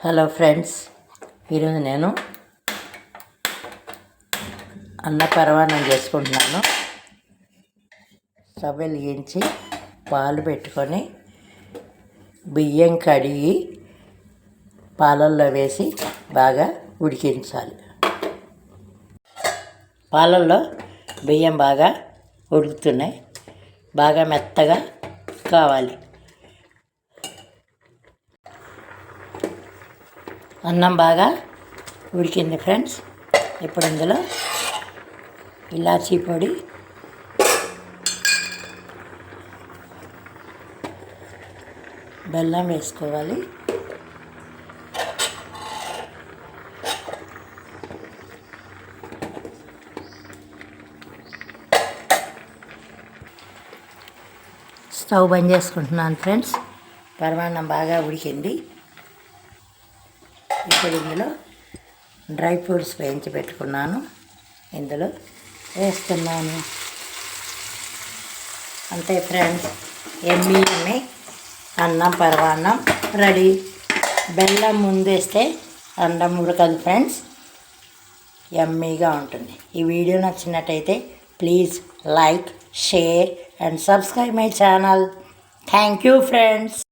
Hello friends, ఈరోజు నేను అన్న పరమాన్నం చేసుకుంటున్నాను. స్టవ్ వెలిగించి పాలు పెట్టుకొని బియ్యం కడిగి పాలల్లో వేసి బాగా ఉడికించాలి. పాలల్లో బియ్యం బాగా ఉడుకుతున్నాయి, బాగా మెత్తగా కావాలి. అన్నం బాగా ఉడికింది ఫ్రెండ్స్. ఇప్పుడు ఇందులో ఇలాచీ పొడి, బెల్లం వేసుకోవాలి. స్టవ్ బంద్ చేసుకుంటున్నాను ఫ్రెండ్స్. పరమాన్నం బాగా ఉడికింది. ఇప్పుడు ఇందులో డ్రై ఫ్రూట్స్ వేయించి పెట్టుకున్నాను, ఇందులో వేస్తున్నాను. అంతే ఫ్రెండ్స్, ఎమ్మి అన్నం పరమాన్నం రెడీ. బెల్లం ముందు వేస్తే అన్నం ఉడకదు ఫ్రెండ్స్, యమ్మీగా ఉంటుంది. ఈ వీడియో నచ్చినట్టయితే please like, share and subscribe my channel. Thank you friends.